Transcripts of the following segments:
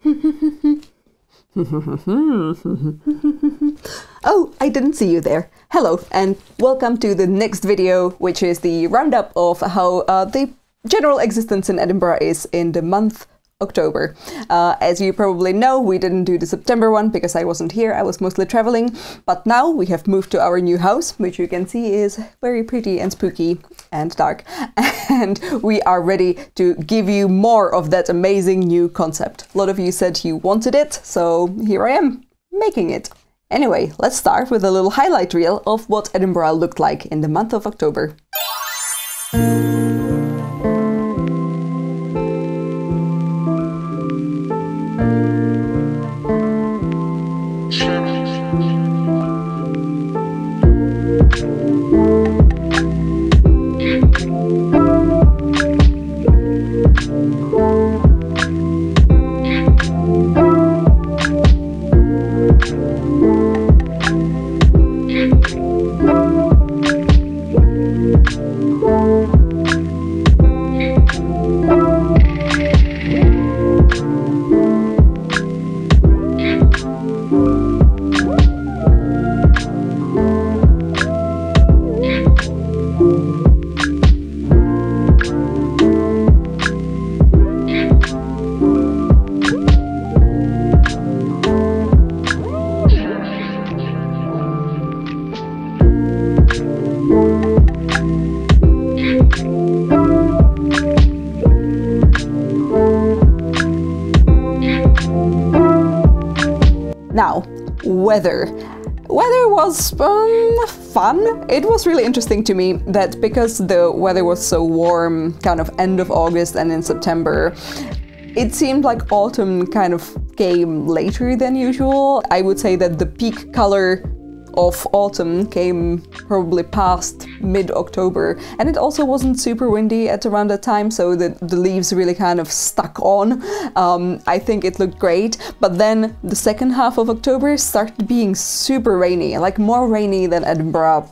Oh, I didn't see you there. Hello, and welcome to the next video, which is the roundup of how the general existence in Edinburgh is in the month October. As you probably know, we didn't do the September one because I wasn't here, I was mostly traveling, but now we have moved to our new house, which you can see is very pretty and spooky and dark, and we are ready to give you more of that amazing new concept. A lot of you said you wanted it, so here I am, making it. Anyway, let's start with a little highlight reel of what Edinburgh looked like in the month of October. Now, weather. Weather was fun. It was really interesting to me that because the weather was so warm, kind of end of August and in September, it seemed like autumn kind of came later than usual. I would say that the peak color of autumn came probably past mid-October, and it also wasn't super windy at around that time, so the leaves really kind of stuck on. I think it looked great, but then the second half of October started being super rainy, like more rainy than Edinburgh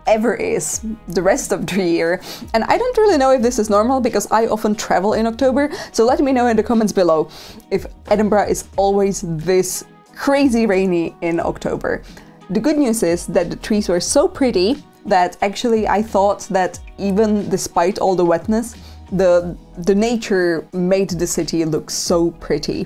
ever is the rest of the year. And I don't really know if this is normal because I often travel in October, so let me know in the comments below if Edinburgh is always this crazy rainy in October. The good news is that the trees were so pretty that actually I thought that even despite all the wetness, the nature made the city look so pretty.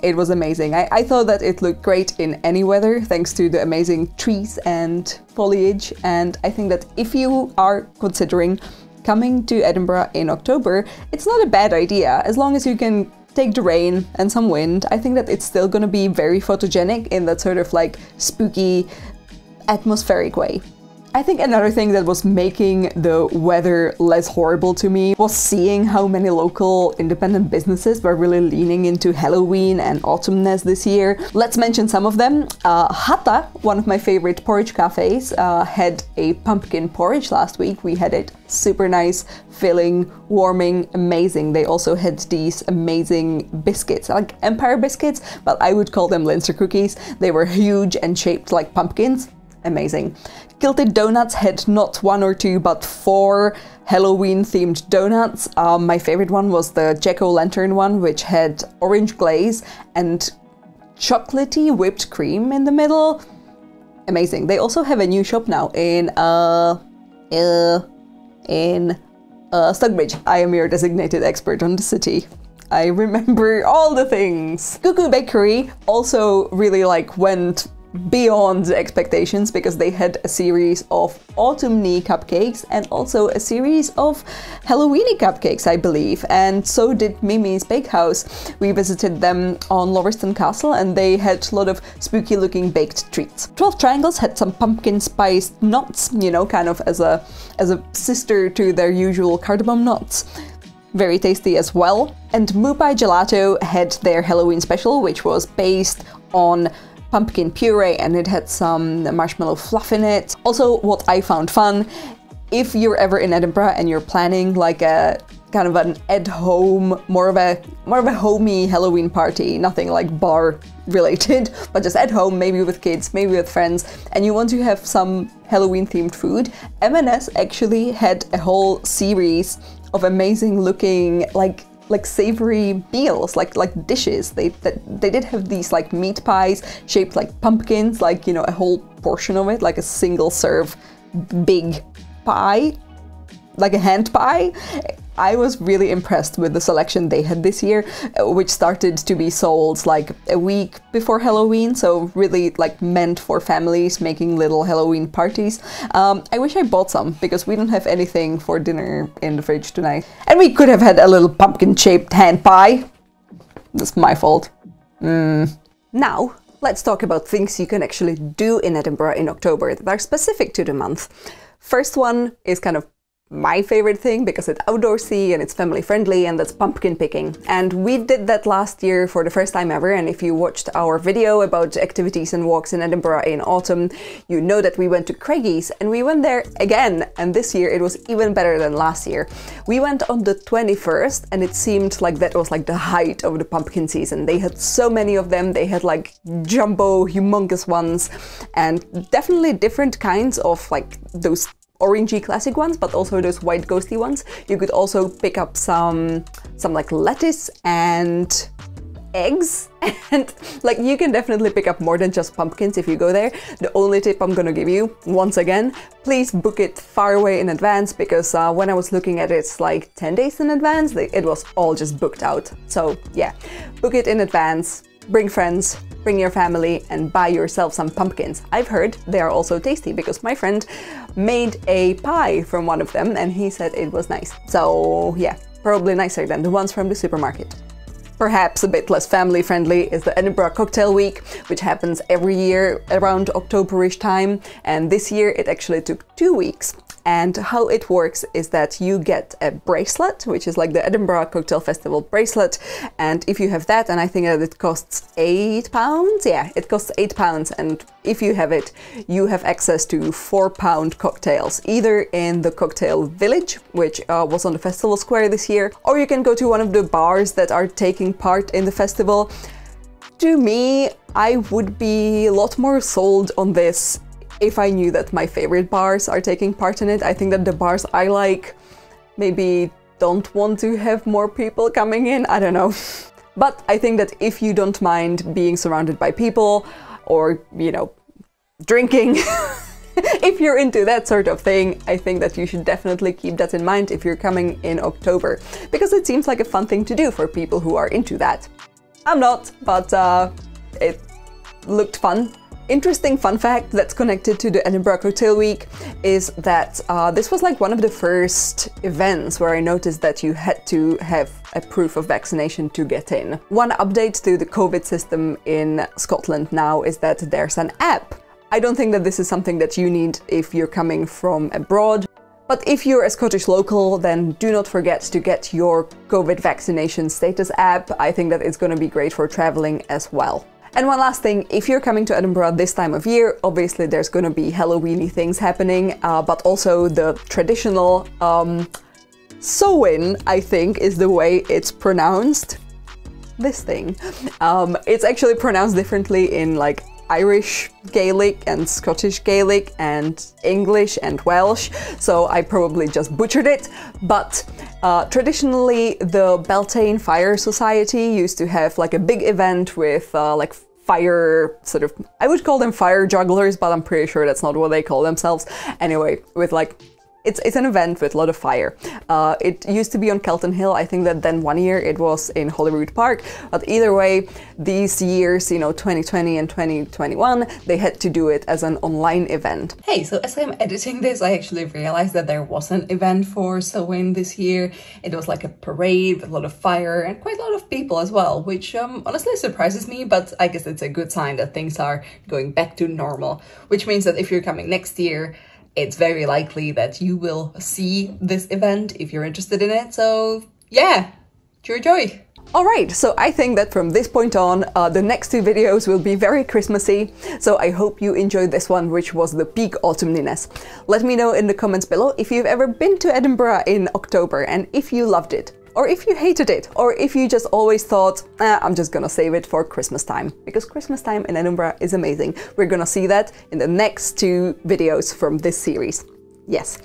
It was amazing. I thought that it looked great in any weather thanks to the amazing trees and foliage, and I think that if you are considering coming to Edinburgh in October, it's not a bad idea as long as you can take the rain and some wind. I think that it's still gonna be very photogenic in that sort of like spooky, atmospheric way. I think another thing that was making the weather less horrible to me was seeing how many local independent businesses were really leaning into Halloween and autumnness this year. Let's mention some of them. Hatta, one of my favorite porridge cafes, had a pumpkin porridge last week. We had it super nice, filling, warming, amazing. They also had these amazing biscuits, like Empire biscuits, but I would call them Linzer cookies. They were huge and shaped like pumpkins. Amazing. Kilted Donuts had not one or two, but 4 Halloween-themed donuts. My favorite one was the jack-o'-lantern one, which had orange glaze and chocolatey whipped cream in the middle. Amazing. They also have a new shop now in Stockbridge. I am your designated expert on the city. I remember all the things. Cuckoo Bakery also really went beyond expectations because they had a series of autumny cupcakes and also a series of Halloweeny cupcakes, I believe, and so did Mimi's Bakehouse. We visited them on Lowerston Castle and they had a lot of spooky looking baked treats. 12 Triangles had some pumpkin spiced nuts, you know, kind of as a sister to their usual cardamom nuts. Very tasty as well. And Mupai Gelato had their Halloween special, which was based on pumpkin puree and it had some marshmallow fluff in it. Also, what I found fun, if you're ever in Edinburgh and you're planning like a kind of an at-home, more of a homey Halloween party, nothing like bar related, but just at home, maybe with kids, maybe with friends, and you want to have some Halloween themed food, M&S actually had a whole series of amazing looking like like savory meals, like dishes. They did have these like meat pies shaped like pumpkins, like, you know, a whole portion of it, like a single serve big pie, like a hand pie. I was really impressed with the selection they had this year, which started to be sold like a week before Halloween, so really like meant for families making little Halloween parties. I wish I bought some, because we don't have anything for dinner in the fridge tonight. And we could have had a little pumpkin-shaped hand pie. That's my fault. Now, let's talk about things you can actually do in Edinburgh in October that are specific to the month. First one is kind of my favorite thing, because it's outdoorsy and it's family friendly, and that's pumpkin picking. And we did that last year for the first time ever, and if you watched our video about activities and walks in Edinburgh in autumn, you know that we went to Craigie's, and we went there again, and this year it was even better than last year. We went on the 21st, and it seemed like that was like the height of the pumpkin season. They had so many of them. They had like jumbo, humongous ones, and definitely different kinds of like those orangey classic ones, but also those white ghosty ones. You could also pick up some like lettuce and eggs, and like you can definitely pick up more than just pumpkins if you go there. The only tip I'm gonna give you, once again, please book it far away in advance, because when I was looking at it like 10 days in advance, it was all just booked out. So yeah, book it in advance, bring friends, bring your family, and buy yourself some pumpkins. I've heard they are also tasty, because my friend made a pie from one of them and he said it was nice. So yeah, probably nicer than the ones from the supermarket. Perhaps a bit less family friendly is the Edinburgh Cocktail Week, which happens every year around October-ish time, and this year it actually took 2 weeks. And how it works is that you get a bracelet, which is like the Edinburgh Cocktail Festival bracelet, and if you have that, and I think that it costs £8, yeah, it costs £8, and if you have it, you have access to £4 cocktails, either in the Cocktail Village, which was on the festival square this year, or you can go to one of the bars that are taking part in the festival. To me, I would be a lot more sold on this if I knew that my favorite bars are taking part in it. I think that the bars I like maybe don't want to have more people coming in, I don't know. But I think that if you don't mind being surrounded by people, or, you know, drinking, if you're into that sort of thing, I think that you should definitely keep that in mind if you're coming in October, because it seems like a fun thing to do for people who are into that. I'm not, but it looked fun. Interesting fun fact that's connected to the Edinburgh Cocktail Week is that this was like one of the first events where I noticed that you had to have a proof of vaccination to get in. One update to the COVID system in Scotland now is that there's an app. I don't think that this is something that you need if you're coming from abroad, but if you're a Scottish local, then do not forget to get your COVID vaccination status app. I think that it's going to be great for traveling as well. And one last thing, if you're coming to Edinburgh this time of year, obviously there's going to be Halloween-y things happening, but also the traditional Samhuinn, I think, is the way it's pronounced. This thing. It's actually pronounced differently in like Irish Gaelic and Scottish Gaelic and English and Welsh, so I probably just butchered it, but traditionally the Beltane Fire Society used to have like a big event with like fire sort of, I would call them fire jugglers, but I'm pretty sure that's not what they call themselves. Anyway, with like it's an event with a lot of fire. It used to be on Kelton Hill. I think that then one year it was in Holyrood Park. But either way, these years, you know, 2020 and 2021, they had to do it as an online event. Hey, so as I'm editing this, I actually realized that there was an event for Samhuinn this year. It was like a parade with a lot of fire and quite a lot of people as well, which honestly surprises me, but I guess it's a good sign that things are going back to normal, which means that if you're coming next year, it's very likely that you will see this event if you're interested in it. So yeah, joy. Alright, so I think that from this point on, the next two videos will be very Christmassy, so I hope you enjoyed this one, which was the peak autumniness. Let me know in the comments below if you've ever been to Edinburgh in October and if you loved it, or if you hated it, or if you just always thought, I'm just gonna save it for Christmas time, because Christmas time in Edinburgh is amazing. We're gonna see that in the next two videos from this series. Yes.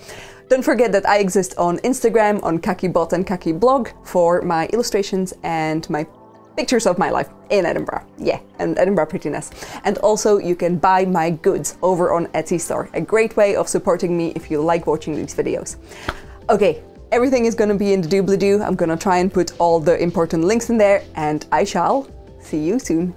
Don't forget that I exist on Instagram, on KakiBot and KakiBlog for my illustrations and my pictures of my life in Edinburgh. Yeah, and Edinburgh prettiness. And also you can buy my goods over on Etsy store. A great way of supporting me if you like watching these videos. Okay, everything is gonna be in the doobly-doo. I'm gonna try and put all the important links in there, and I shall see you soon.